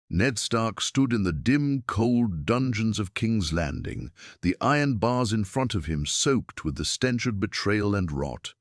Ned Stark stood in the dim, cold dungeons of King's Landing, the iron bars in front of him soaked with the stench of betrayal and rot.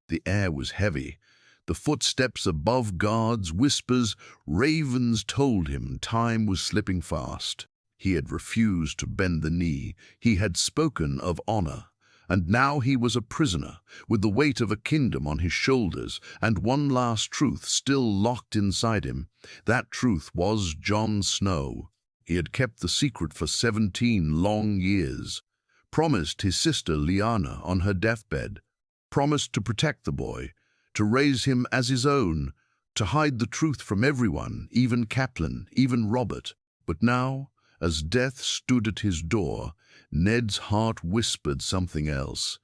The air was heavy. The footsteps above guards, whispers, ravens told him time was slipping fast. He had refused to bend the knee. He had spoken of honor. And now he was a prisoner, with the weight of a kingdom on his shoulders, and one last truth still locked inside him. That truth was Jon Snow. He had kept the secret for 17 long years, promised his sister Lyanna on her deathbed, promised to protect the boy, to raise him as his own, to hide the truth from everyone, even Catelyn, even Robert. But now, as death stood at his door, Ned's heart whispered something else.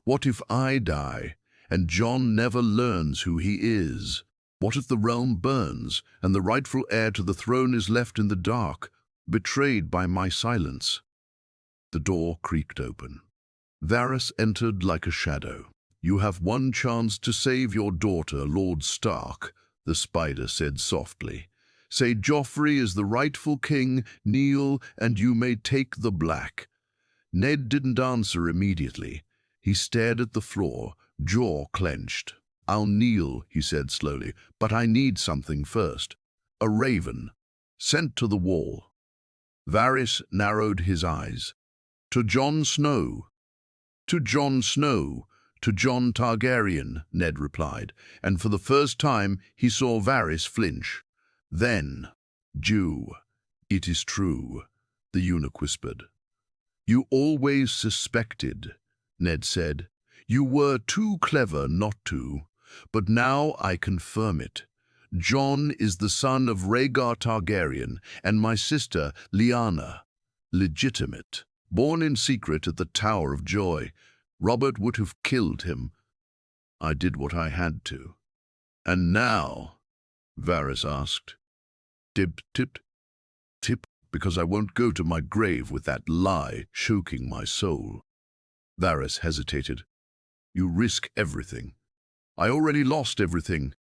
What if I die, and Jon never learns who he is? What if the realm burns, and the rightful heir to the throne is left in the dark, betrayed by my silence? The door creaked open. Varys entered like a shadow. "You have one chance to save your daughter, Lord Stark," the spider said softly. "Say Joffrey is the rightful king, kneel, and you may take the black." Ned didn't answer immediately. He stared at the floor, jaw clenched. "I'll kneel," he said slowly, "but I need something first. A raven, sent to the wall." Varys narrowed his eyes. "To Jon Snow." "To Jon Snow, to Jon Targaryen," Ned replied, and for the first time he saw Varys flinch. Then, "Jew, it is true," the eunuch whispered. "You always suspected," Ned said. "You were too clever not to, but now I confirm it. Jon is the son of Rhaegar Targaryen and my sister Lyanna, legitimate, born in secret at the Tower of Joy. Robert would have killed him. I did what I had to." "And now?" Varys asked. "Tip, tip, tip, because I won't go to my grave with that lie choking my soul." Varys hesitated. "You risk everything." "I already lost everything."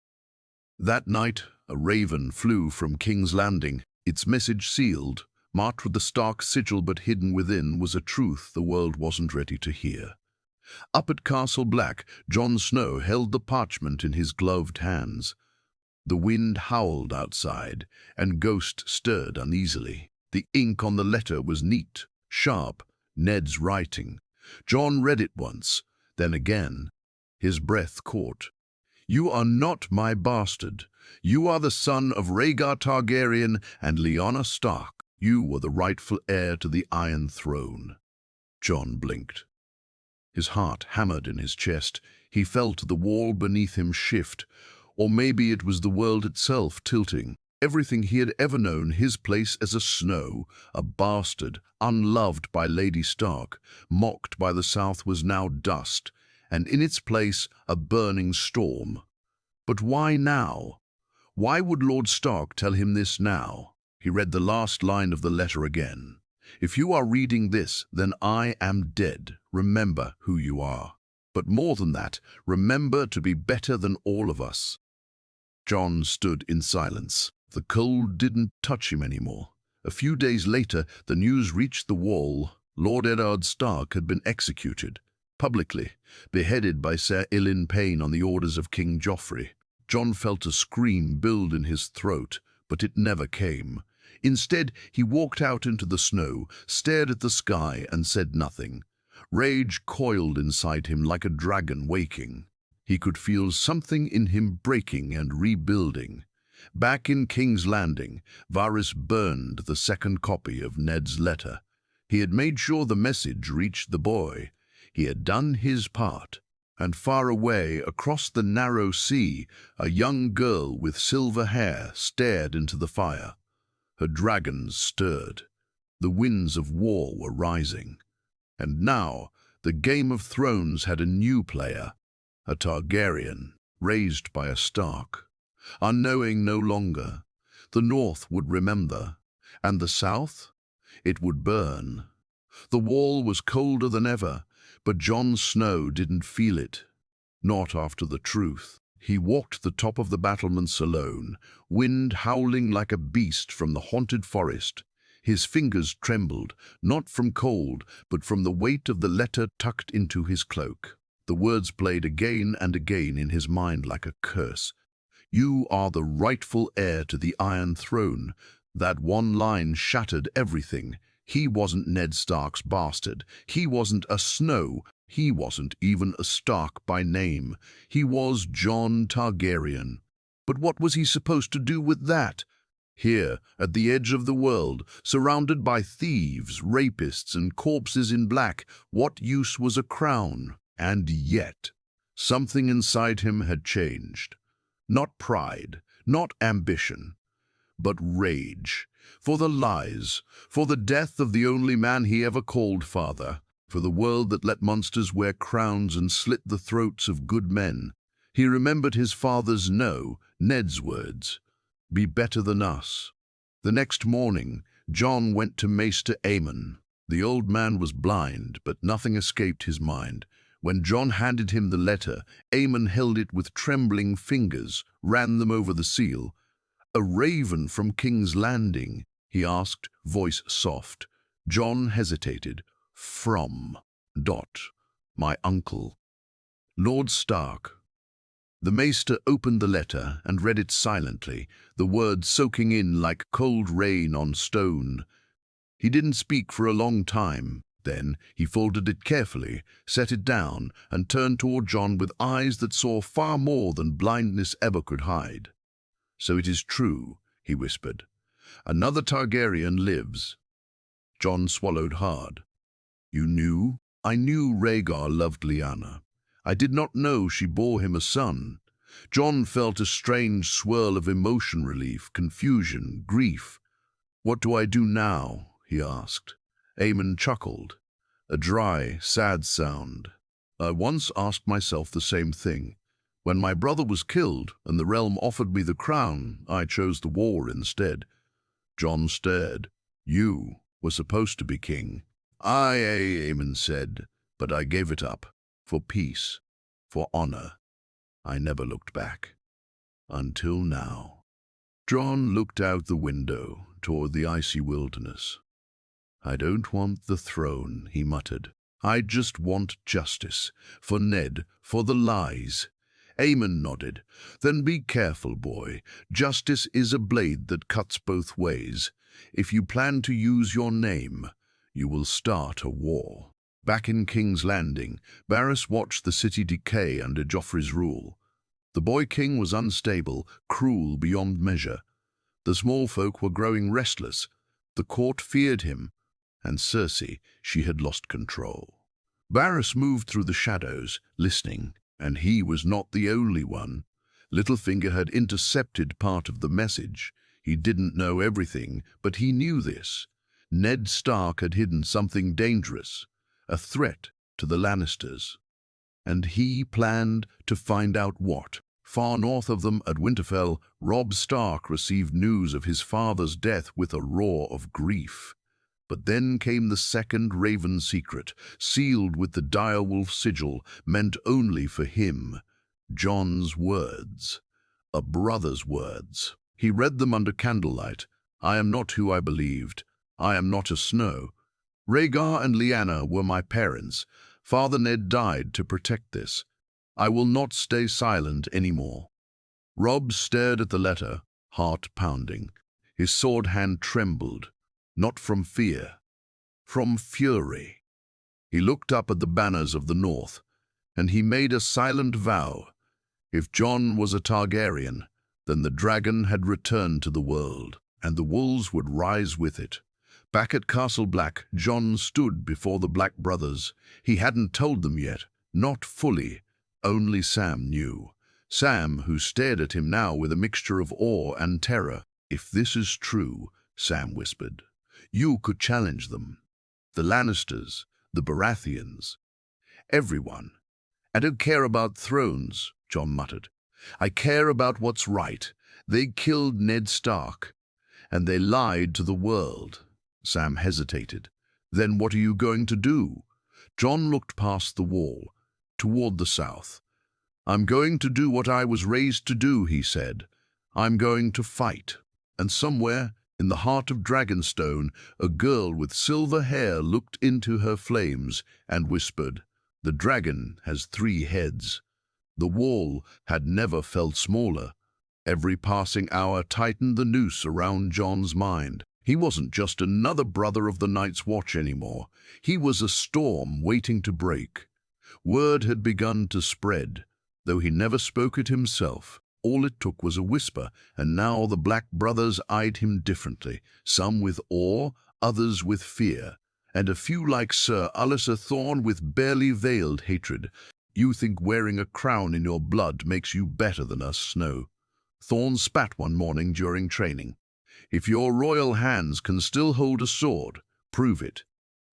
That night, a raven flew from King's Landing. Its message sealed, marked with the Stark sigil but hidden within, was a truth the world wasn't ready to hear. Up at Castle Black, Jon Snow held the parchment in his gloved hands. The wind howled outside, and Ghost stirred uneasily. The ink on the letter was neat, sharp, Ned's writing. Jon read it once, then again. His breath caught. "You are not my bastard. You are the son of Rhaegar Targaryen and Lyanna Stark. You were the rightful heir to the Iron Throne." Jon blinked. His heart hammered in his chest. He felt the wall beneath him shift, or maybe it was the world itself tilting. Everything he had ever known, his place as a Snow, a bastard, unloved by Lady Stark, mocked by the South, was now dust, and in its place a burning storm. But why now? Why would Lord Stark tell him this now? He read the last line of the letter again. "If you are reading this, then I am dead. Remember who you are. But more than that, remember to be better than all of us." Jon stood in silence. The cold didn't touch him anymore. A few days later, the news reached the Wall. Lord Eddard Stark had been executed, publicly, beheaded by Ser Ilyn Payne on the orders of King Joffrey. Jon felt a scream build in his throat, but it never came. Instead, he walked out into the snow, stared at the sky, and said nothing. Rage coiled inside him like a dragon waking. He could feel something in him breaking and rebuilding. Back in King's Landing, Varys burned the second copy of Ned's letter. He had made sure the message reached the boy. He had done his part. And far away, across the narrow sea, a young girl with silver hair stared into the fire. Her dragons stirred. The winds of war were rising. And now, the Game of Thrones had a new player, a Targaryen, raised by a Stark. Unknowing no longer, the North would remember, and the South? It would burn. The wall was colder than ever, but Jon Snow didn't feel it. Not after the truth. He walked the top of the battlements alone, wind howling like a beast from the haunted forest. His fingers trembled, not from cold, but from the weight of the letter tucked into his cloak. The words played again and again in his mind like a curse. "You are the rightful heir to the Iron Throne." That one line shattered everything. He wasn't Ned Stark's bastard. He wasn't a Snow. He wasn't even a Stark by name. He was Jon Targaryen. But what was he supposed to do with that? Here, at the edge of the world, surrounded by thieves, rapists, and corpses in black, what use was a crown? And yet, something inside him had changed. Not pride, not ambition, but rage. For the lies, for the death of the only man he ever called father, for the world that let monsters wear crowns and slit the throats of good men. He remembered his father's no, Ned's words, "Be better than us." The next morning, Jon went to Maester Aemon. The old man was blind, but nothing escaped his mind. When Jon handed him the letter, Aemon held it with trembling fingers, ran them over the seal. "A raven from King's Landing?" he asked, voice soft. Jon hesitated. "From... my uncle, Lord Stark." The maester opened the letter and read it silently, the words soaking in like cold rain on stone. He didn't speak for a long time. Then he folded it carefully, set it down, and turned toward Jon with eyes that saw far more than blindness ever could hide. "So it is true," he whispered. "Another Targaryen lives." Jon swallowed hard. "You knew?" "I knew Rhaegar loved Lyanna. I did not know she bore him a son." Jon felt a strange swirl of emotion, relief, confusion, grief. "What do I do now?" he asked. Aemon chuckled, a dry, sad sound. "I once asked myself the same thing. When my brother was killed and the realm offered me the crown, I chose the war instead." Jon stared. "You were supposed to be king." "Aye," Aemon said, "but I gave it up. For peace, for honor. I never looked back. Until now." Jon looked out the window toward the icy wilderness. "I don't want the throne," he muttered. "I just want justice. For Ned, for the lies." Aemon nodded. "Then be careful, boy. Justice is a blade that cuts both ways. If you plan to use your name, you will start a war." Back in King's Landing, Varys watched the city decay under Joffrey's rule. The boy king was unstable, cruel beyond measure. The small folk were growing restless. The court feared him, and Cersei, she had lost control. Varys moved through the shadows, listening, and he was not the only one. Littlefinger had intercepted part of the message. He didn't know everything, but he knew this. Ned Stark had hidden something dangerous, a threat to the Lannisters. And he planned to find out what. Far north of them at Winterfell, Robb Stark received news of his father's death with a roar of grief. But then came the second Raven secret, sealed with the direwolf sigil, meant only for him. Jon's words. A brother's words. He read them under candlelight. "I am not who I believed. I am not a Snow. Rhaegar and Lyanna were my parents. Father Ned died to protect this. I will not stay silent anymore." Robb stared at the letter, heart pounding. His sword hand trembled, not from fear, from fury. He looked up at the banners of the north, and he made a silent vow. If Jon was a Targaryen, then the dragon had returned to the world, and the wolves would rise with it. Back at Castle Black, Jon stood before the Black brothers. He hadn't told them yet, not fully. Only Sam knew. Sam, who stared at him now with a mixture of awe and terror. "If this is true," Sam whispered, "you could challenge them. The Lannisters, the Baratheons, everyone." "I don't care about thrones," Jon muttered. "I care about what's right. They killed Ned Stark, and they lied to the world." Sam hesitated. "Then what are you going to do?" Jon looked past the wall, toward the south. "I'm going to do what I was raised to do," he said. "I'm going to fight." And somewhere, in the heart of Dragonstone, a girl with silver hair looked into her flames and whispered, "The dragon has 3 heads." The wall had never felt smaller. Every passing hour tightened the noose around Jon's mind. He wasn't just another brother of the Night's Watch anymore. He was a storm waiting to break. Word had begun to spread, though he never spoke it himself. All it took was a whisper, and now the Black Brothers eyed him differently, some with awe, others with fear, and a few like Sir Alistair Thorne with barely veiled hatred. "You think wearing a crown in your blood makes you better than us, Snow," Thorne spat one morning during training. "If your royal hands can still hold a sword, prove it."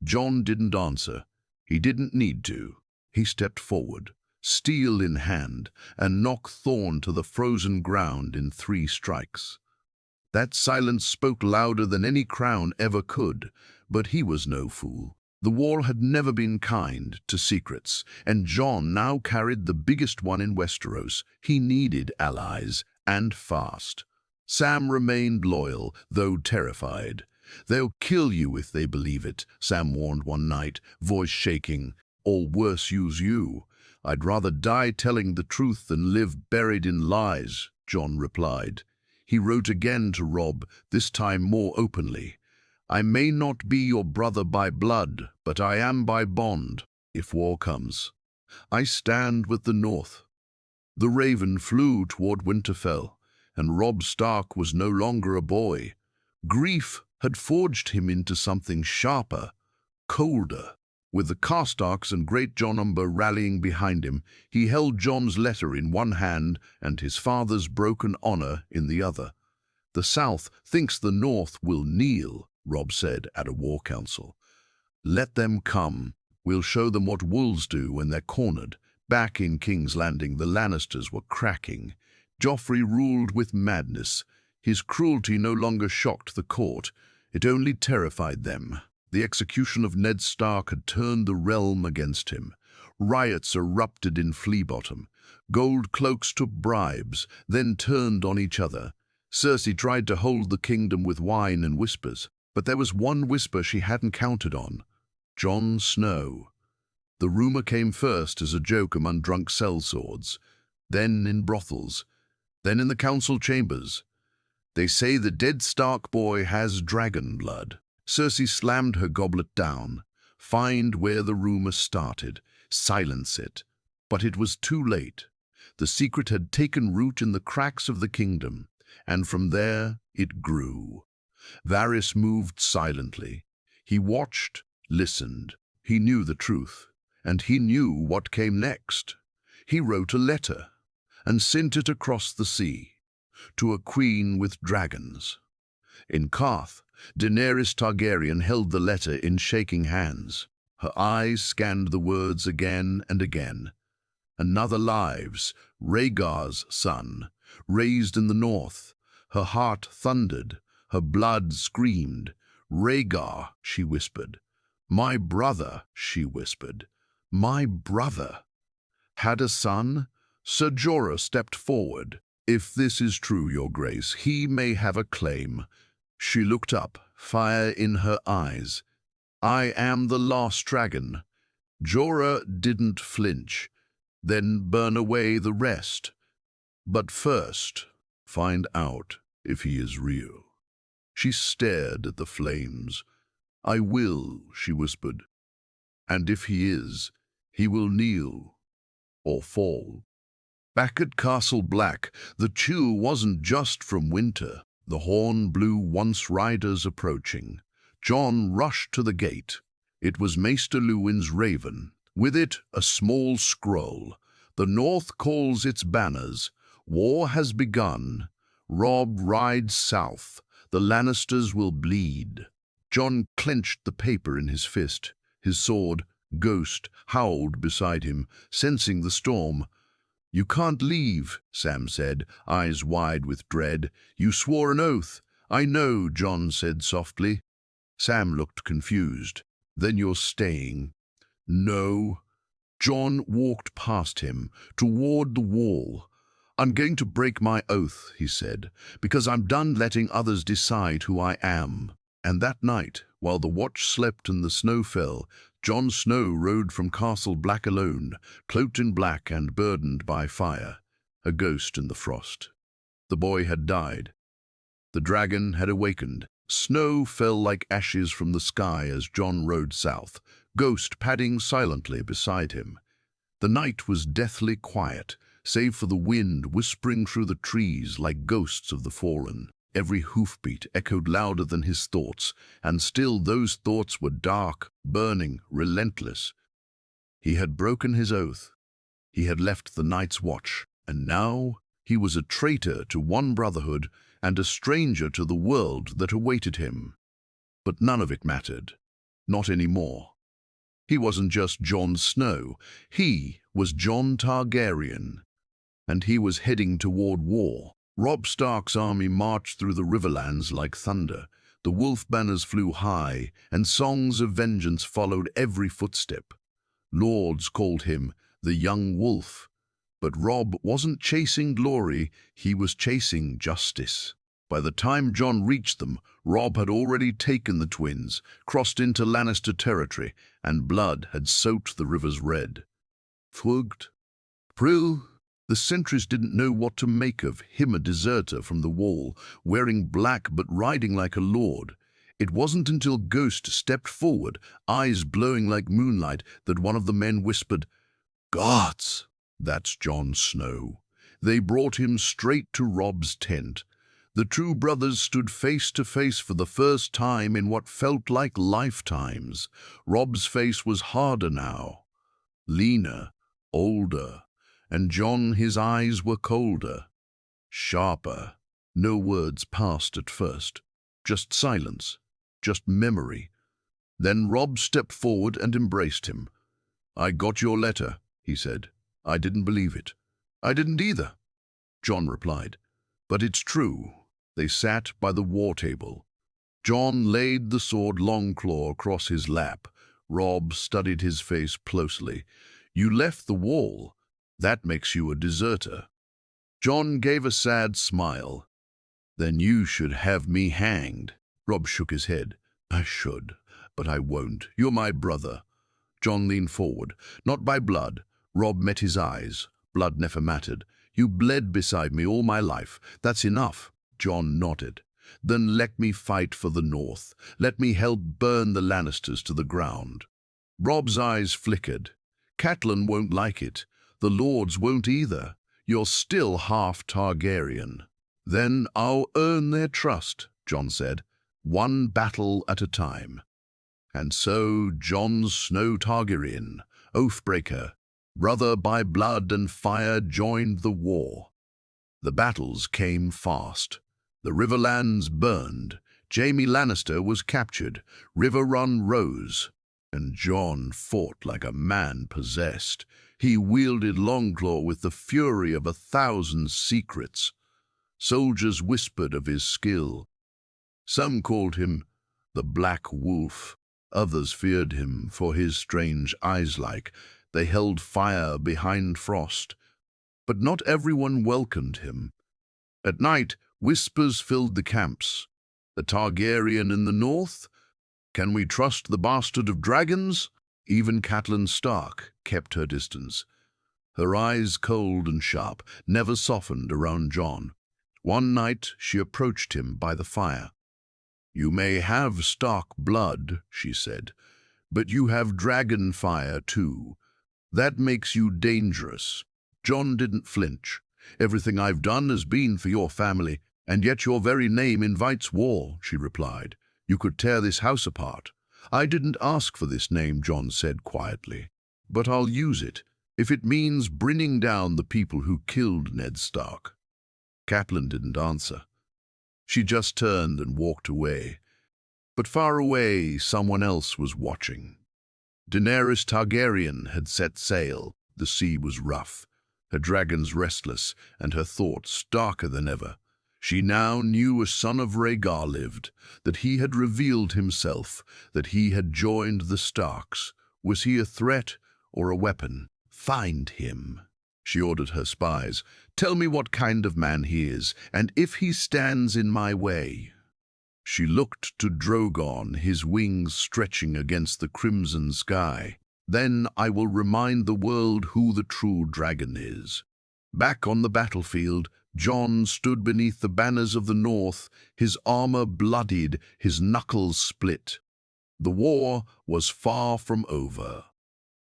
Jon didn't answer. He didn't need to. He stepped forward, steel in hand, and knocked Thorne to the frozen ground in 3 strikes. That silence spoke louder than any crown ever could, but he was no fool. The war had never been kind to secrets, and Jon now carried the biggest one in Westeros. He needed allies, and fast. Sam remained loyal, though terrified. "They'll kill you if they believe it," Sam warned one night, voice shaking. "Or worse, use you." "I'd rather die telling the truth than live buried in lies," Jon replied. He wrote again to Robb, this time more openly. "I may not be your brother by blood, but I am by bond, if war comes. I stand with the North." The raven flew toward Winterfell, and Robb Stark was no longer a boy. Grief had forged him into something sharper, colder. With the Karstarks and Great Jon Umber rallying behind him, he held Jon's letter in one hand and his father's broken honor in the other. "The South thinks the North will kneel," Robb said at a war council. "Let them come. We'll show them what wolves do when they're cornered." Back in King's Landing, the Lannisters were cracking. Joffrey ruled with madness. His cruelty no longer shocked the court. It only terrified them. The execution of Ned Stark had turned the realm against him. Riots erupted in Fleabottom. Gold cloaks took bribes, then turned on each other. Cersei tried to hold the kingdom with wine and whispers, but there was one whisper she hadn't counted on: Jon Snow. The rumor came first as a joke among drunk sellswords, then in brothels, then in the council chambers. "They say the dead Stark boy has dragon blood." Cersei slammed her goblet down. Find where the rumor started, silence it. But it was too late. The secret had taken root in the cracks of the kingdom, and from there it grew. Varys moved silently. He watched, listened. He knew the truth, and he knew what came next. He wrote a letter and sent it across the sea to a queen with dragons. In Qarth, Daenerys Targaryen held the letter in shaking hands. Her eyes scanned the words again and again. Another lives, Rhaegar's son, raised in the north. Her heart thundered, her blood screamed. "Rhaegar," she whispered. "My brother," she whispered. "My brother." Had a son? Ser Jorah stepped forward. "If this is true, Your Grace, he may have a claim." She looked up, fire in her eyes. "I am the last dragon." Jorah didn't flinch. "Then burn away the rest. But first, find out if he is real." She stared at the flames. "I will," she whispered. "And if he is, he will kneel or fall." Back at Castle Black, the chill wasn't just from winter. The horn blew once riders approaching. Jon rushed to the gate. It was Maester Luwin's raven. With it, a small scroll. "The North calls its banners. War has begun. Robb rides south. The Lannisters will bleed." Jon clenched the paper in his fist. His sword, Ghost, howled beside him, sensing the storm. "You can't leave," Sam said, eyes wide with dread. "You swore an oath." "I know," Jon said softly. Sam looked confused. "Then you're staying." "No." Jon walked past him, toward the wall. "I'm going to break my oath," he said, "because I'm done letting others decide who I am." And that night, while the watch slept and the snow fell, Jon Snow rode from Castle Black alone, cloaked in black and burdened by fire, a ghost in the frost. The boy had died. The dragon had awakened. Snow fell like ashes from the sky as Jon rode south, Ghost padding silently beside him. The night was deathly quiet, save for the wind whispering through the trees like ghosts of the fallen. Every hoofbeat echoed louder than his thoughts, and still those thoughts were dark, burning, relentless. He had broken his oath. He had left the Night's Watch, and now he was a traitor to one brotherhood and a stranger to the world that awaited him. But none of it mattered. Not anymore. He wasn't just Jon Snow. He was Jon Targaryen, and he was heading toward war. Robb Stark's army marched through the Riverlands like thunder. The wolf banners flew high, and songs of vengeance followed every footstep. Lords called him the Young Wolf. But Robb wasn't chasing glory, he was chasing justice. By the time Jon reached them, Robb had already taken the twins, crossed into Lannister territory, and blood had soaked the rivers red. Frugt, Prill. The sentries didn't know what to make of him, a deserter from the wall, wearing black but riding like a lord. It wasn't until Ghost stepped forward, eyes glowing like moonlight, that one of the men whispered, "Guards!" "That's Jon Snow." They brought him straight to Robb's tent. The two brothers stood face to face for the first time in what felt like lifetimes. Robb's face was harder now, leaner, older, and Jon, his eyes were colder, sharper. No words passed at first, just silence, just memory. Then Robb stepped forward and embraced him. "I got your letter," he said. "I didn't believe it." "I didn't either," Jon replied. "But it's true." They sat by the war table. Jon laid the sword Longclaw across his lap. Robb studied his face closely. "You left the wall. That makes you a deserter." Jon gave a sad smile. "Then you should have me hanged." Robb shook his head. "I should, but I won't. You're my brother." Jon leaned forward. "Not by blood." Robb met his eyes. "Blood never mattered. You bled beside me all my life. That's enough." Jon nodded. "Then let me fight for the North. Let me help burn the Lannisters to the ground." Robb's eyes flickered. "Catelyn won't like it. The Lords won't either. You're still half Targaryen." "Then I'll earn their trust," Jon said, "one battle at a time." And so Jon Snow Targaryen, Oathbreaker, brother by blood and fire, joined the war. The battles came fast. The Riverlands burned. Jaime Lannister was captured. Riverrun rose. And Jon fought like a man possessed. He wielded Longclaw with the fury of 1,000 secrets. Soldiers whispered of his skill. Some called him the Black Wolf. Others feared him for his strange eyes like they held fire behind frost. But not everyone welcomed him. At night, whispers filled the camps. "The Targaryen in the north? Can we trust the bastard of dragons?" Even Catelyn Stark kept her distance. Her eyes cold and sharp, never softened around Jon. One night she approached him by the fire. "You may have Stark blood," she said, "but you have dragon fire too. That makes you dangerous." Jon didn't flinch. "Everything I've done has been for your family, and yet your very name invites war," she replied. "You could tear this house apart." "I didn't ask for this name," Jon said quietly, "but I'll use it, if it means bringing down the people who killed Ned Stark." Catelyn didn't answer. She just turned and walked away. But far away, someone else was watching. Daenerys Targaryen had set sail. The sea was rough, her dragons restless, and her thoughts darker than ever. She now knew a son of Rhaegar lived, that he had revealed himself, that he had joined the Starks. Was he a threat, or a weapon. Find him, she ordered her spies. Tell me what kind of man he is, and if he stands in my way. She looked to Drogon, his wings stretching against the crimson sky. Then I will remind the world who the true dragon is. Back on the battlefield, Jon stood beneath the banners of the north, his armor bloodied, his knuckles split. The war was far from over.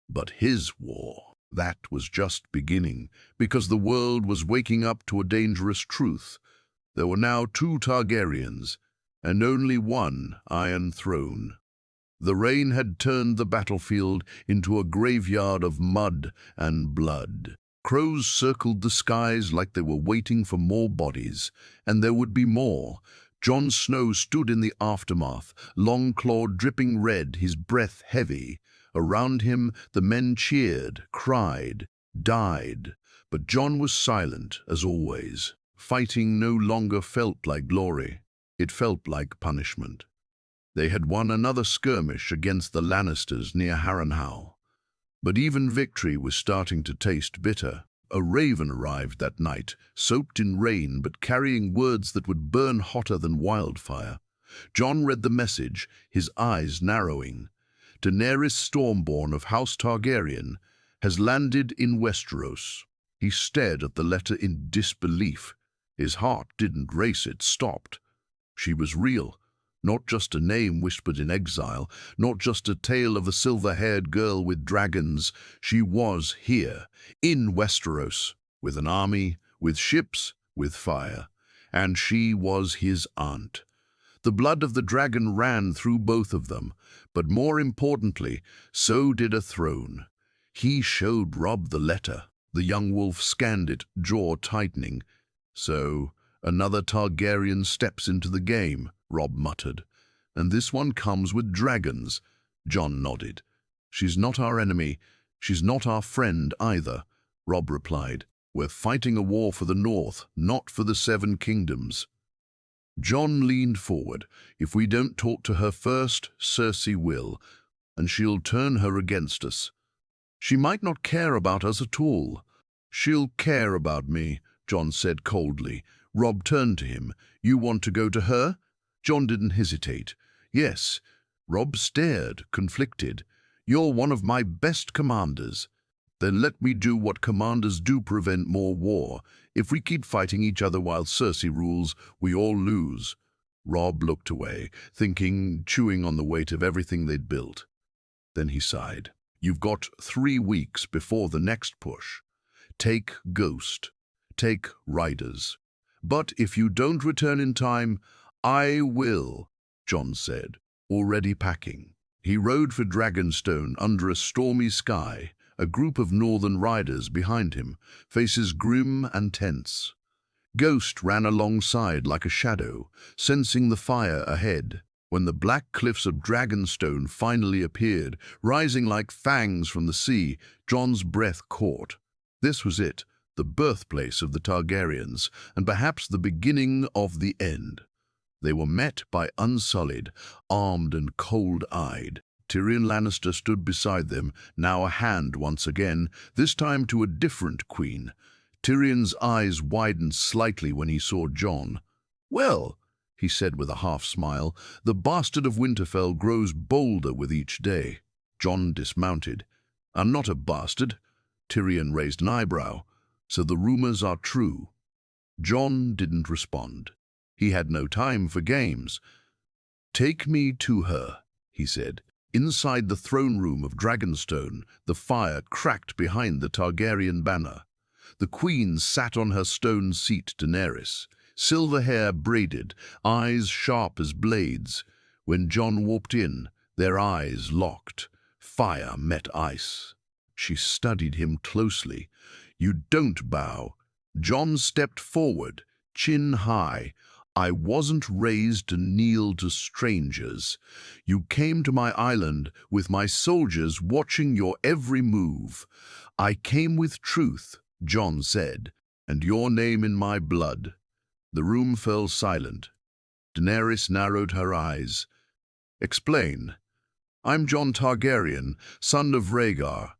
But his war, that was just beginning, because the world was waking up to a dangerous truth. There were now 2 Targaryens, and only one Iron Throne. The rain had turned the battlefield into a graveyard of mud and blood. Crows circled the skies like they were waiting for more bodies, and there would be more. Jon Snow stood in the aftermath, long-clawed, dripping red, his breath heavy. Around him the men cheered, cried, died. But Jon was silent, as always. Fighting no longer felt like glory. It felt like punishment. They had won another skirmish against the Lannisters near Harrenhal. But even victory was starting to taste bitter. A raven arrived that night, soaked in rain but carrying words that would burn hotter than wildfire. Jon read the message, his eyes narrowing. Daenerys Stormborn of House Targaryen has landed in Westeros. He stared at the letter in disbelief. His heart didn't race, it stopped. She was real. Not just a name whispered in exile, not just a tale of a silver-haired girl with dragons. She was here, in Westeros, with an army, with ships, with fire. And she was his aunt. The blood of the dragon ran through both of them, but more importantly, so did a throne. He showed Robb the letter. The young wolf scanned it, jaw tightening. So, another Targaryen steps into the game, Robb muttered. And this one comes with dragons. Jon nodded. She's not our enemy. She's not our friend either, Robb replied. We're fighting a war for the North, not for the 7 Kingdoms. Jon leaned forward. If we don't talk to her first, Cersei will, and she'll turn her against us. She might not care about us at all. She'll care about me, Jon said coldly. Robb turned to him. You want to go to her? Jon didn't hesitate. Yes. Robb stared, conflicted. You're one of my best commanders. Then let me do what commanders do: prevent more war. If we keep fighting each other while Cersei rules, we all lose. Robb looked away, thinking, chewing on the weight of everything they'd built. Then he sighed. You've got 3 weeks before the next push. Take Ghost. Take Riders. But if you don't return in time, I will, Jon said, already packing. He rode for Dragonstone under a stormy sky, a group of northern riders behind him, faces grim and tense. Ghost ran alongside like a shadow, sensing the fire ahead. When the black cliffs of Dragonstone finally appeared, rising like fangs from the sea, Jon's breath caught. This was it, the birthplace of the Targaryens, and perhaps the beginning of the end. They were met by Unsullied, armed and cold-eyed. Tyrion Lannister stood beside them, now a hand once again, this time to a different queen. Tyrion's eyes widened slightly when he saw Jon. Well, he said with a half-smile, the bastard of Winterfell grows bolder with each day. Jon dismounted. I'm not a bastard. Tyrion raised an eyebrow. So the rumors are true. Jon didn't respond. He had no time for games. Take me to her, he said. Inside the throne room of Dragonstone, the fire cracked behind the Targaryen banner. The queen sat on her stone seat, Daenerys, silver hair braided, eyes sharp as blades. When Jon walked in, their eyes locked. Fire met ice. She studied him closely. You don't bow. Jon stepped forward, chin high. I wasn't raised to kneel to strangers. You came to my island with my soldiers watching your every move. I came with truth, Jon said, and your name in my blood. The room fell silent. Daenerys narrowed her eyes. Explain. I'm Jon Targaryen, son of Rhaegar.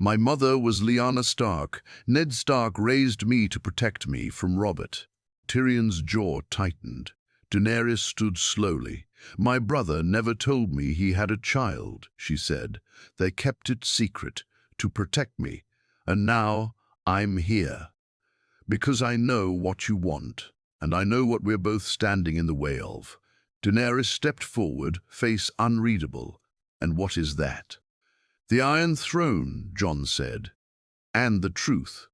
My mother was Lyanna Stark. Ned Stark raised me to protect me from Robert. Tyrion's jaw tightened. Daenerys stood slowly. My brother never told me he had a child, she said. They kept it secret, to protect me. And now I'm here. Because I know what you want, and I know what we're both standing in the way of. Daenerys stepped forward, face unreadable. And what is that? The Iron Throne, Jon said. And the truth.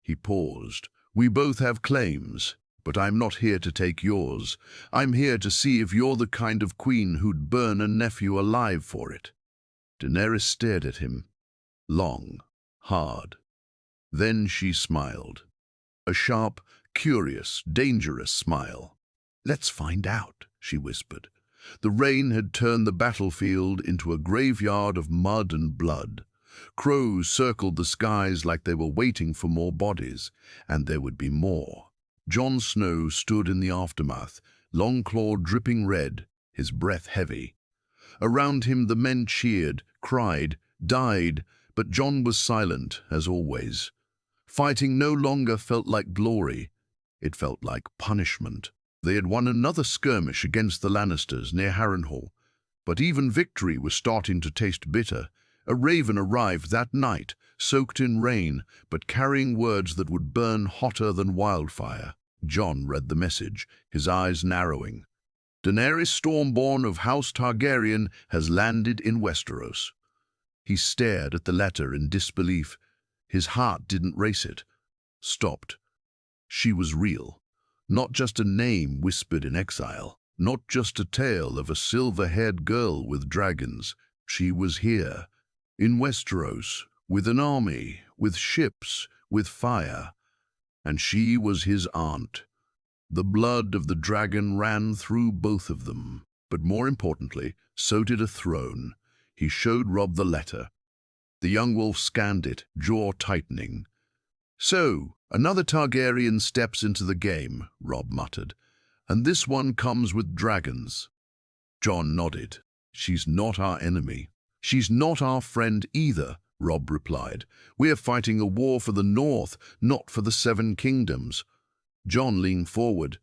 He paused. We both have claims, but I'm not here to take yours. I'm here to see if you're the kind of queen who'd burn a nephew alive for it. Daenerys stared at him. Long, hard. Then she smiled. A sharp, curious, dangerous smile. Let's find out, she whispered. The rain had turned the battlefield into a graveyard of mud and blood. Crows circled the skies like they were waiting for more bodies, and there would be more. Jon Snow stood in the aftermath, long-clawed dripping red, his breath heavy. Around him the men cheered, cried, died, but Jon was silent, as always. Fighting no longer felt like glory, it felt like punishment. They had won another skirmish against the Lannisters near Harrenhal, but even victory was starting to taste bitter. A raven arrived that night, soaked in rain, but carrying words that would burn hotter than wildfire. Jon read the message, his eyes narrowing. Daenerys Stormborn of House Targaryen has landed in Westeros. He stared at the letter in disbelief. His heart didn't race it. Stopped. She was real. Not just a name whispered in exile. Not just a tale of a silver-haired girl with dragons. She was here. In Westeros, with an army, with ships, with fire. And she was his aunt. The blood of the dragon ran through both of them. But more importantly, so did a throne. He showed Robb the letter. The young wolf scanned it, jaw tightening. So, another Targaryen steps into the game, Robb muttered. And this one comes with dragons. Jon nodded. She's not our enemy. She's not our friend either, Robb replied. We're fighting a war for the North, not for the Seven Kingdoms. Jon leaned forward.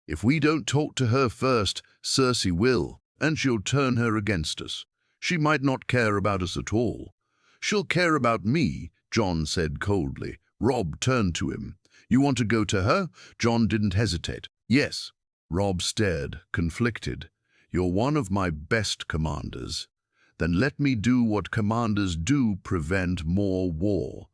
If we don't talk to her first, Cersei will, and she'll turn her against us. She might not care about us at all. She'll care about me, Jon said coldly. Robb turned to him. You want to go to her? Jon didn't hesitate. Yes. Robb stared, conflicted. You're one of my best commanders. Then let me do what commanders do, prevent more war.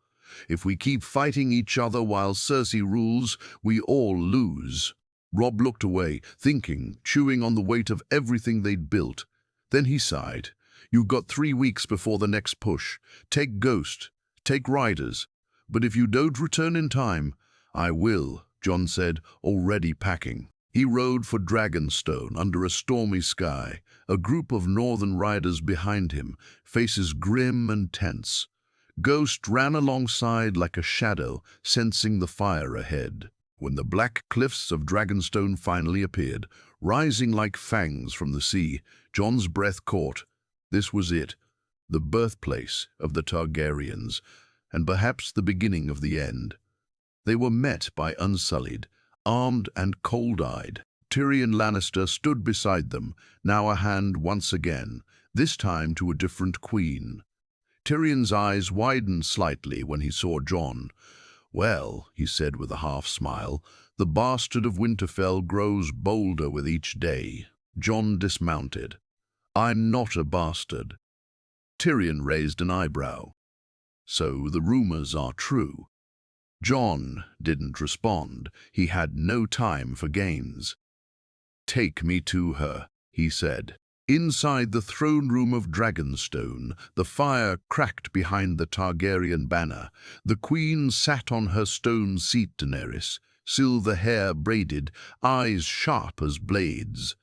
If we keep fighting each other while Cersei rules, we all lose. Robb looked away, thinking, chewing on the weight of everything they'd built. Then he sighed. You've got 3 weeks before the next push. Take Ghost, take Riders. But if you don't return in time, I will, Jon said, already packing. He rode for Dragonstone under a stormy sky, a group of northern riders behind him, faces grim and tense. Ghost ran alongside like a shadow, sensing the fire ahead. When the black cliffs of Dragonstone finally appeared, rising like fangs from the sea, Jon's breath caught. This was it, the birthplace of the Targaryens, and perhaps the beginning of the end. They were met by Unsullied, armed and cold-eyed. Tyrion Lannister stood beside them, now a hand once again, this time to a different queen. Tyrion's eyes widened slightly when he saw Jon. Well, he said with a half-smile, the bastard of Winterfell grows bolder with each day. Jon dismounted. I'm not a bastard. Tyrion raised an eyebrow. So the rumors are true. Jon didn't respond. He had no time for games. Take me to her, he said. Inside the throne room of Dragonstone, the fire cracked behind the Targaryen banner. The queen sat on her stone seat, Daenerys, silver hair braided, eyes sharp as blades.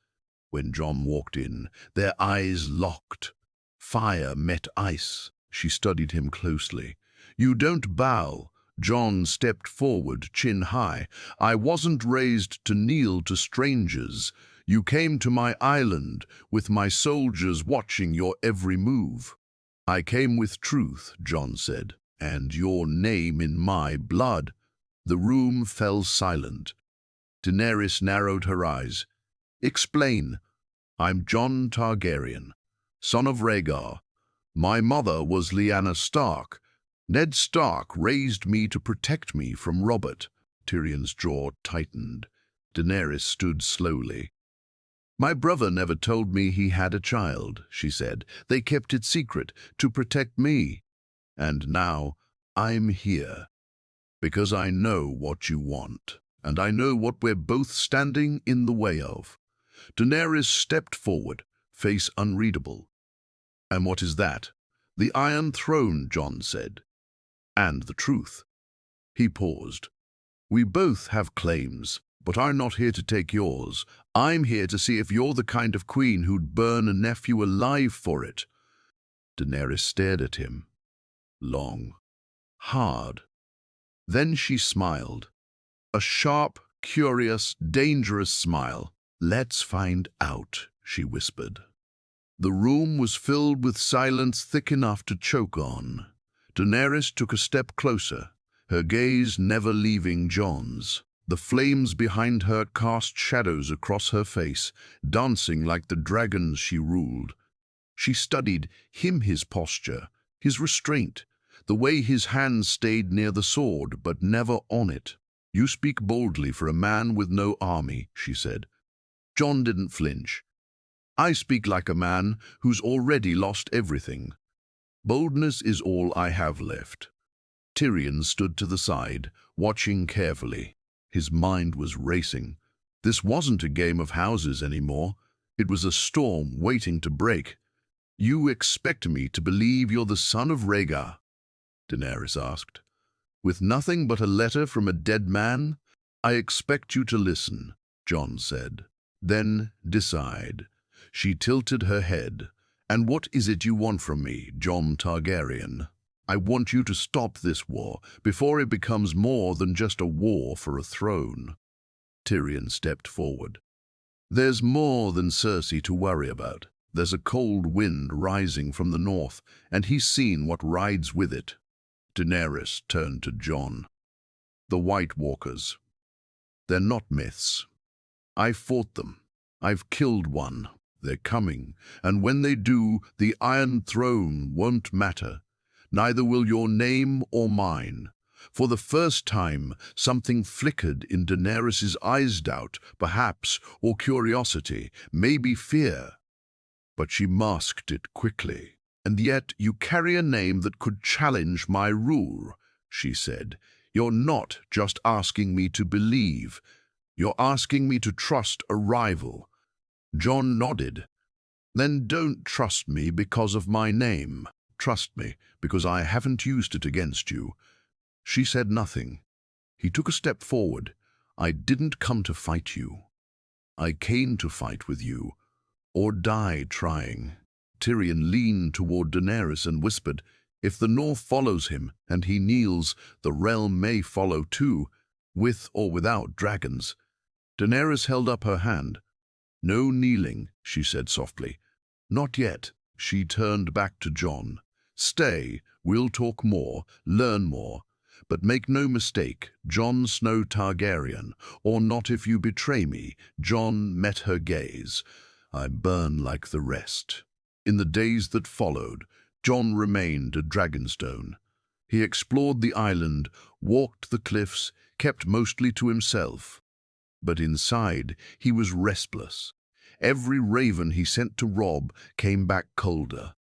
When Jon walked in, their eyes locked. Fire met ice. She studied him closely. You don't bow. Jon stepped forward, chin high. I wasn't raised to kneel to strangers. You came to my island, with my soldiers watching your every move. I came with truth, Jon said, and your name in my blood. The room fell silent. Daenerys narrowed her eyes. Explain. I'm Jon Targaryen, son of Rhaegar. My mother was Lyanna Stark. Ned Stark raised me to protect me from Robert. Tyrion's jaw tightened. Daenerys stood slowly. My brother never told me he had a child, she said. They kept it secret to protect me. And now I'm here because I know what you want, and I know what we're both standing in the way of. Daenerys stepped forward, face unreadable. And what is that? The Iron Throne, Jon said. And the truth. He paused. We both have claims, but I'm not here to take yours. I'm here to see if you're the kind of queen who'd burn a nephew alive for it. Daenerys stared at him. Long. Hard. Then she smiled. A sharp, curious, dangerous smile. Let's find out, she whispered. The room was filled with silence thick enough to choke on. Daenerys took a step closer, her gaze never leaving Jon's. The flames behind her cast shadows across her face, dancing like the dragons she ruled. She studied him, his posture, his restraint, the way his hands stayed near the sword but never on it. You speak boldly for a man with no army, she said. Jon didn't flinch. I speak like a man who's already lost everything. Boldness is all I have left. Tyrion stood to the side, watching carefully. His mind was racing. This wasn't a game of houses anymore. It was a storm waiting to break. You expect me to believe you're the son of Rhaegar? Daenerys asked. With nothing but a letter from a dead man? I expect you to listen, Jon said. Then decide. She tilted her head. And what is it you want from me, Jon Targaryen? I want you to stop this war before it becomes more than just a war for a throne. Tyrion stepped forward. There's more than Cersei to worry about. There's a cold wind rising from the north, and he's seen what rides with it. Daenerys turned to Jon. The White Walkers. They're not myths. I fought them. I've killed one. They're coming, and when they do, the Iron Throne won't matter. Neither will your name or mine. For the first time, something flickered in Daenerys' eyes, doubt, perhaps, or curiosity, maybe fear. But she masked it quickly. And yet you carry a name that could challenge my rule, she said. You're not just asking me to believe. You're asking me to trust a rival. Jon nodded. Then don't trust me because of my name. Trust me because I haven't used it against you. She said nothing. He took a step forward. I didn't come to fight you. I came to fight with you, or die trying. Tyrion leaned toward Daenerys and whispered, if the North follows him and he kneels, the realm may follow too, with or without dragons. Daenerys held up her hand. No kneeling, she said softly. Not yet. She turned back to Jon. Stay, we'll talk more, learn more. But make no mistake, Jon Snow Targaryen, or not if you betray me. Jon met her gaze. I burn like the rest. In the days that followed, Jon remained at Dragonstone. He explored the island, walked the cliffs, kept mostly to himself. But inside, he was restless. Every raven he sent to rob came back colder.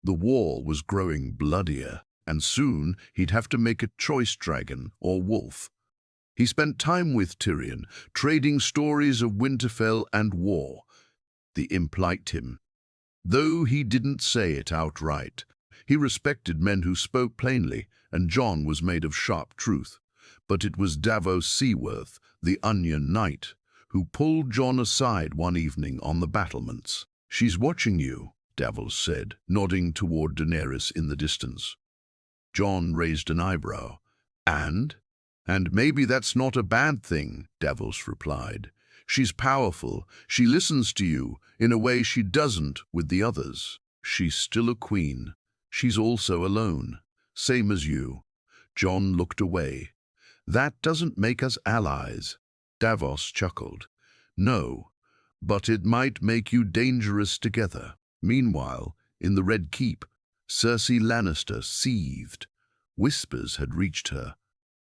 The war was growing bloodier, and soon he'd have to make a choice, dragon or wolf. He spent time with Tyrion, trading stories of Winterfell and war. The imp liked him. Though he didn't say it outright, he respected men who spoke plainly, and Jon was made of sharp truth. But it was Davos Seaworth, the Onion Knight, who pulled Jon aside one evening on the battlements. She's watching you, Davos said, nodding toward Daenerys in the distance. Jon raised an eyebrow. And maybe that's not a bad thing, Davos replied. She's powerful. She listens to you in a way she doesn't with the others. She's still a queen. She's also alone. Same as you. Jon looked away. That doesn't make us allies. Davos chuckled. No, but it might make you dangerous together. Meanwhile, in the Red Keep, Cersei Lannister seethed. Whispers had reached her,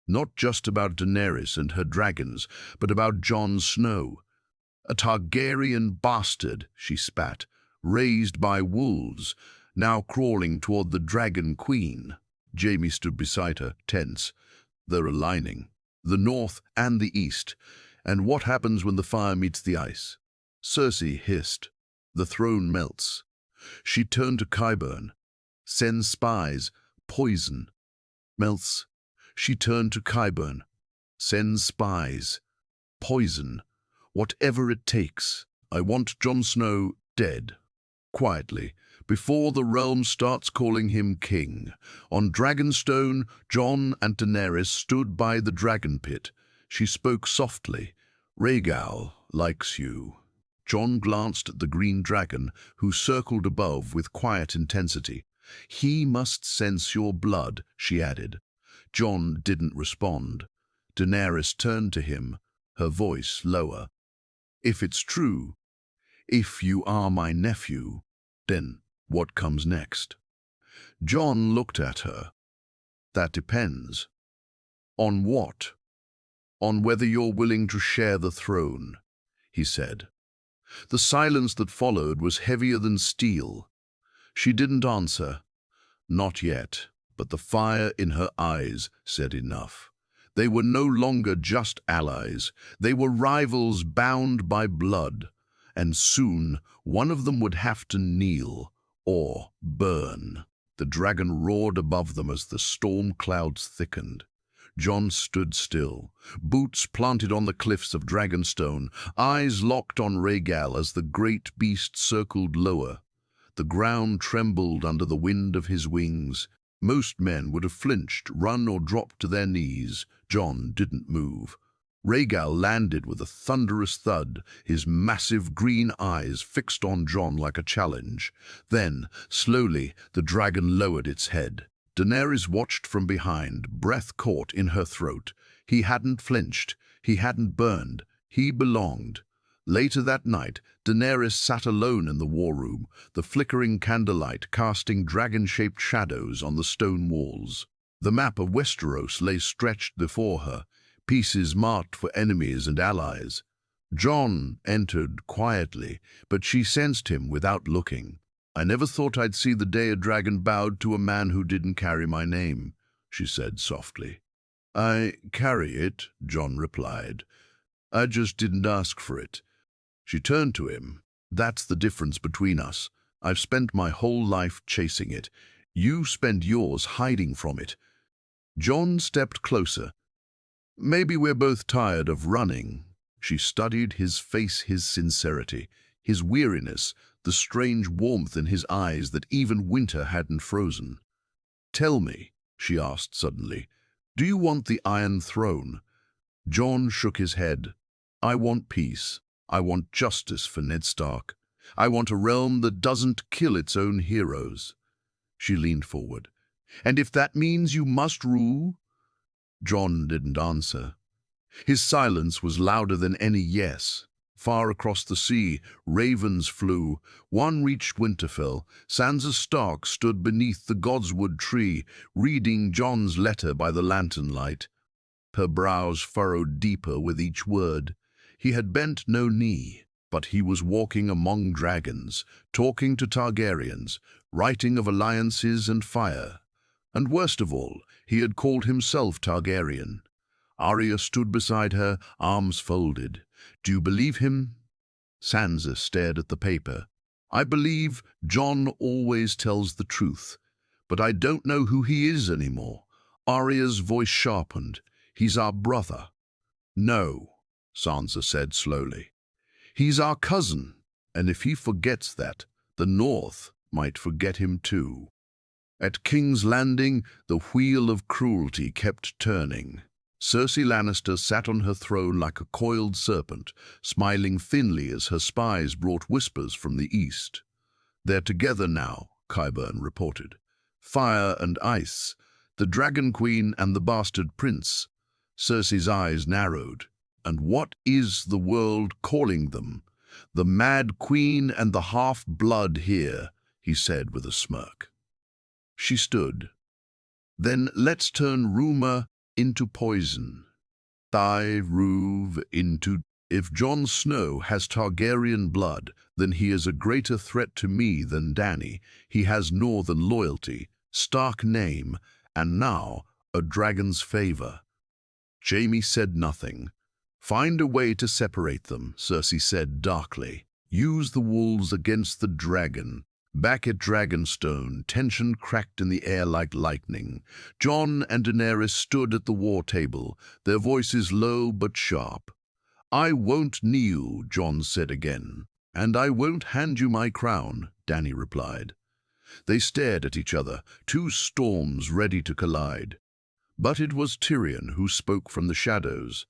not just about Daenerys and her dragons, but about Jon Snow. A Targaryen bastard, she spat, raised by wolves, now crawling toward the Dragon Queen. Jaime stood beside her, tense. They're aligning. The north and the east. And what happens when the fire meets the ice? Cersei hissed. The throne melts. She turned to Qyburn. Send spies. Poison. Melts. She turned to Qyburn. Send spies. Poison. Whatever it takes. I want Jon Snow dead. Quietly, before the realm starts calling him king. On Dragonstone, Jon and Daenerys stood by the dragon pit. She spoke softly. Rhaegal likes you. Jon glanced at the green dragon, who circled above with quiet intensity. He must sense your blood, she added. Jon didn't respond. Daenerys turned to him, her voice lower. If it's true, if you are my nephew, then what comes next? Jon looked at her. That depends. On what? On whether you're willing to share the throne, he said. The silence that followed was heavier than steel. She didn't answer. Not yet, but the fire in her eyes said enough. They were no longer just allies. They were rivals bound by blood. And soon one of them would have to kneel or burn. The dragon roared above them as the storm clouds thickened. Jon stood still, boots planted on the cliffs of Dragonstone, eyes locked on Rhaegal as the great beast circled lower. The ground trembled under the wind of his wings. Most men would have flinched, run or dropped to their knees. Jon didn't move. Rhaegal landed with a thunderous thud, his massive green eyes fixed on Jon like a challenge. Then, slowly, the dragon lowered its head. Daenerys watched from behind, breath caught in her throat. He hadn't flinched. He hadn't burned. He belonged. Later that night, Daenerys sat alone in the war room, the flickering candlelight casting dragon-shaped shadows on the stone walls. The map of Westeros lay stretched before her, pieces marked for enemies and allies. Jon entered quietly, but she sensed him without looking. I never thought I'd see the day a dragon bowed to a man who didn't carry my name, she said softly. I carry it, Jon replied. I just didn't ask for it. She turned to him. That's the difference between us. I've spent my whole life chasing it. You spend yours hiding from it. Jon stepped closer. Maybe we're both tired of running. She studied his face, his sincerity, his weariness, the strange warmth in his eyes that even winter hadn't frozen. Tell me, she asked suddenly, do you want the Iron Throne? Jon shook his head. I want peace. I want justice for Ned Stark. I want a realm that doesn't kill its own heroes. She leaned forward. And if that means you must rule? Jon didn't answer. His silence was louder than any yes. Far across the sea, ravens flew. One reached Winterfell. Sansa Stark stood beneath the Godswood tree, reading Jon's letter by the lantern light. Her brows furrowed deeper with each word. He had bent no knee, but he was walking among dragons, talking to Targaryens, writing of alliances and fire. And worst of all, he had called himself Targaryen. Arya stood beside her, arms folded. Do you believe him? Sansa stared at the paper. I believe Jon always tells the truth, but I don't know who he is anymore. Arya's voice sharpened. He's our brother. No, Sansa said slowly. He's our cousin, and if he forgets that, the North might forget him too. At King's Landing, the wheel of cruelty kept turning. Cersei Lannister sat on her throne like a coiled serpent, smiling thinly as her spies brought whispers from the east. They're together now, Qyburn reported. Fire and ice, the Dragon Queen and the Bastard Prince. Cersei's eyes narrowed. And what is the world calling them? The Mad Queen and the Half-Blood here, he said with a smirk. She stood. Then let's turn rumor into poison. Thy ruve into... If Jon Snow has Targaryen blood, then he is a greater threat to me than Dany. He has northern loyalty, Stark name, and now a dragon's favor. Jaime said nothing. Find a way to separate them, Cersei said darkly. Use the wolves against the dragon. Back at Dragonstone, tension cracked in the air like lightning. Jon and Daenerys stood at the war table, their voices low but sharp. I won't kneel, Jon said again. And I won't hand you my crown, Dany replied. They stared at each other, two storms ready to collide. But it was Tyrion who spoke from the shadows.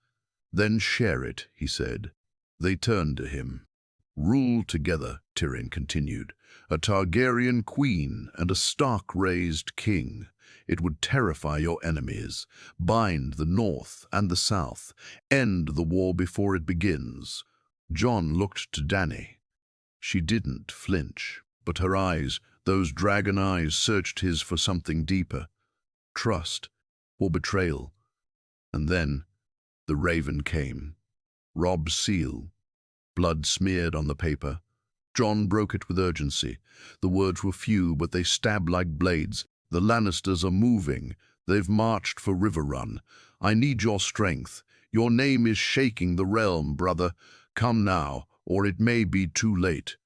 Then share it, he said. They turned to him. Rule together, Tyrion continued, a Targaryen queen and a Stark-raised king. It would terrify your enemies, bind the north and the south, end the war before it begins. Jon looked to Dany. She didn't flinch, but her eyes, those dragon eyes, searched his for something deeper. Trust or betrayal. And then the raven came. Robb's seal. Blood smeared on the paper. Jon broke it with urgency. The words were few, but they stabbed like blades. The Lannisters are moving. They've marched for River Run. I need your strength. Your name is shaking the realm, brother. Come now, or it may be too late.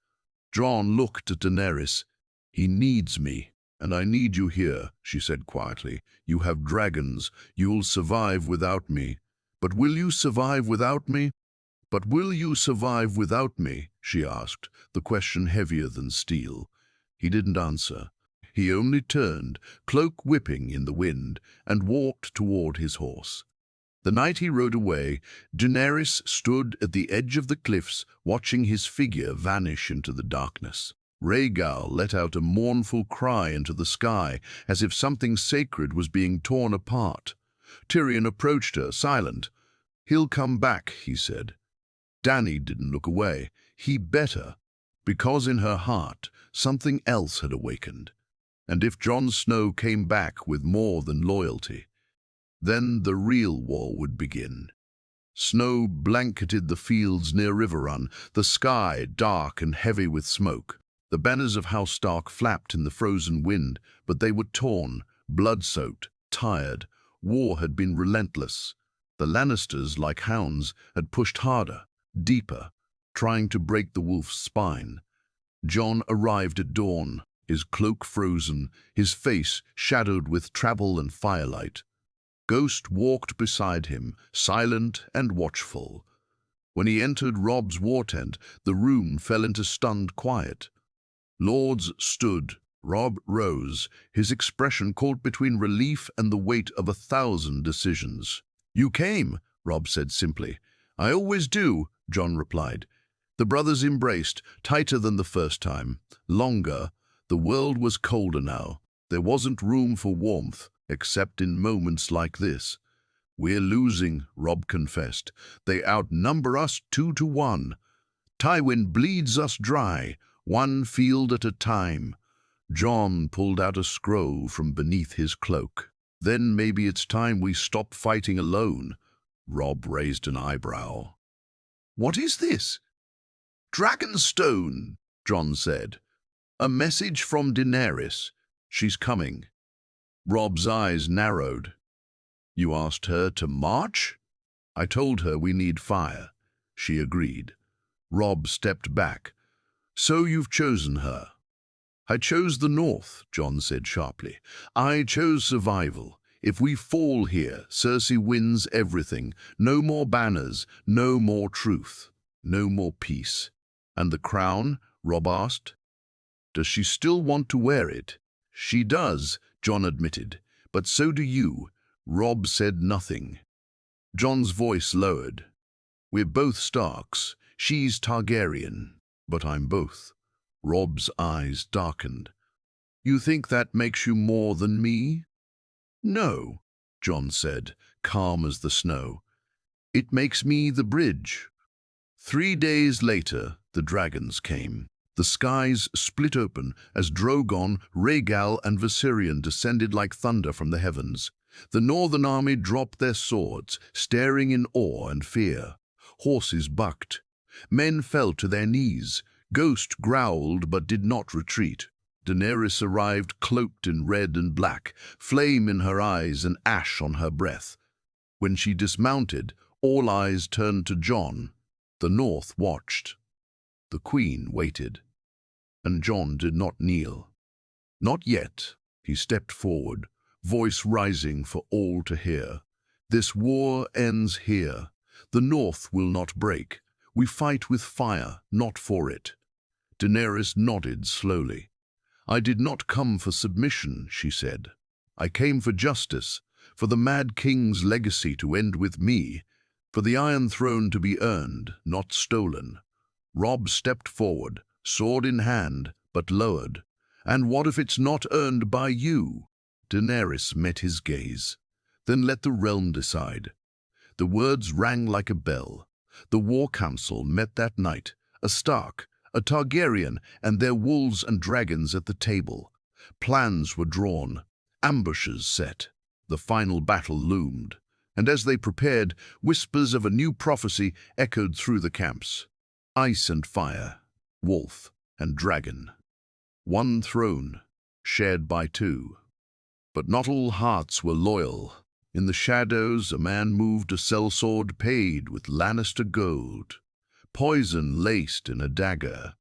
Jon looked at Daenerys. He needs me, and I need you here, she said quietly. You have dragons. You'll survive without me. But will you survive without me? But will you survive without me? She asked, the question heavier than steel. He didn't answer. He only turned, cloak whipping in the wind, and walked toward his horse. The night he rode away, Daenerys stood at the edge of the cliffs, watching his figure vanish into the darkness. Rhaegal let out a mournful cry into the sky, as if something sacred was being torn apart. Tyrion approached her, silent. He'll come back, he said. Dany didn't look away. He better, because in her heart something else had awakened. And if Jon Snow came back with more than loyalty, then the real war would begin. Snow blanketed the fields near River Run, the sky dark and heavy with smoke. The banners of House Stark flapped in the frozen wind, but they were torn, blood-soaked, tired. War had been relentless. The Lannisters, like hounds, had pushed harder, deeper, trying to break the wolf's spine. Jon arrived at dawn, his cloak frozen, his face shadowed with travel and firelight. Ghost walked beside him, silent and watchful. When he entered Robb's war tent, the room fell into stunned quiet. Lords stood. Robb rose, his expression caught between relief and the weight of 1,000 decisions. You came, Robb said simply. I always do, Jon replied. The brothers embraced, tighter than the first time, longer. The world was colder now. There wasn't room for warmth, except in moments like this. We're losing, Robb confessed. They outnumber us 2-1. Tywin bleeds us dry, one field at a time. Jon pulled out a scroll from beneath his cloak. Then maybe it's time we stop fighting alone. Robb raised an eyebrow. What is this? Dragonstone, Jon said. A message from Daenerys. She's coming. Robb's eyes narrowed. You asked her to march? I told her we need fire. She agreed. Robb stepped back. So you've chosen her. I chose the North, Jon said sharply. I chose survival. If we fall here, Cersei wins everything. No more banners, no more truth, no more peace. And the crown? Robb asked. Does she still want to wear it? She does, Jon admitted. But so do you. Robb said nothing. Jon's voice lowered. We're both Starks. She's Targaryen, but I'm both. Robb's eyes darkened. You think that makes you more than me? No, Jon said, calm as the snow. It makes me the bridge. 3 days later, the dragons came. The skies split open as Drogon, Rhaegal, and Viserion descended like thunder from the heavens. The northern army dropped their swords, staring in awe and fear. Horses bucked. Men fell to their knees. Ghost growled but did not retreat. Daenerys arrived cloaked in red and black, flame in her eyes and ash on her breath. When she dismounted, all eyes turned to Jon. The North watched. The Queen waited. And Jon did not kneel. Not yet. He stepped forward, voice rising for all to hear. This war ends here. The North will not break. We fight with fire, not for it. Daenerys nodded slowly. I did not come for submission, she said. I came for justice, for the Mad King's legacy to end with me, for the Iron Throne to be earned, not stolen. Robb stepped forward, sword in hand, but lowered. And what if it's not earned by you? Daenerys met his gaze. Then let the realm decide. The words rang like a bell. The War Council met that night, a Stark, a Targaryen, and their wolves and dragons at the table. Plans were drawn, ambushes set. The final battle loomed. And as they prepared, whispers of a new prophecy echoed through the camps. Ice and fire, wolf and dragon. One throne, shared by two. But not all hearts were loyal. In the shadows, a man moved a sellsword paid with Lannister gold. Poison laced in a dagger.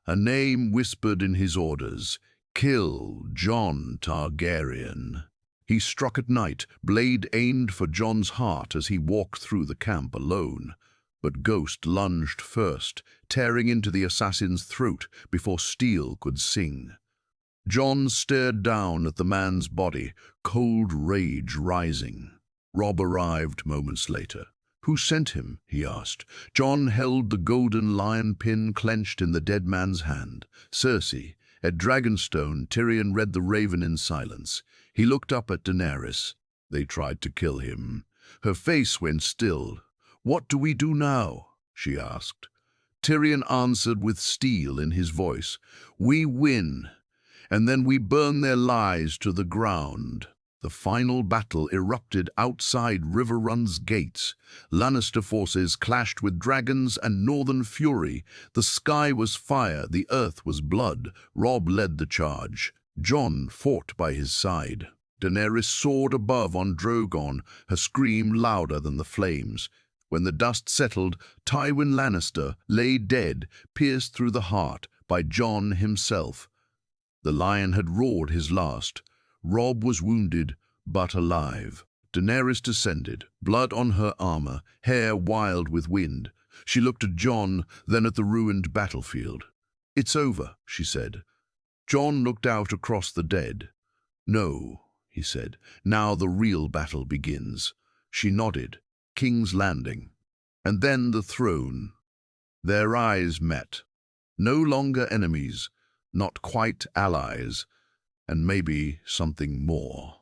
A name whispered in his orders, "Kill Jon Targaryen." He struck at night, blade aimed for Jon's heart as he walked through the camp alone. But Ghost lunged first, tearing into the assassin's throat before steel could sing. Jon stared down at the man's body, cold rage rising. Robb arrived moments later. Who sent him? He asked. Jon held the golden lion pin clenched in the dead man's hand. Cersei. At Dragonstone, Tyrion read the raven in silence. He looked up at Daenerys. They tried to kill him. Her face went still. What do we do now? She asked. Tyrion answered with steel in his voice. We win, and then we burn their lies to the ground. The final battle erupted outside Riverrun's gates. Lannister forces clashed with dragons and northern fury. The sky was fire, the earth was blood. Robb led the charge. Jon fought by his side. Daenerys soared above on Drogon, her scream louder than the flames. When the dust settled, Tywin Lannister lay dead, pierced through the heart by Jon himself. The lion had roared his last. Robb was wounded, but alive. Daenerys descended, blood on her armor, hair wild with wind. She looked at Jon, then at the ruined battlefield. It's over, she said. Jon looked out across the dead. No, he said, now the real battle begins. She nodded. King's Landing. And then the throne. Their eyes met. No longer enemies, not quite allies, and maybe something more.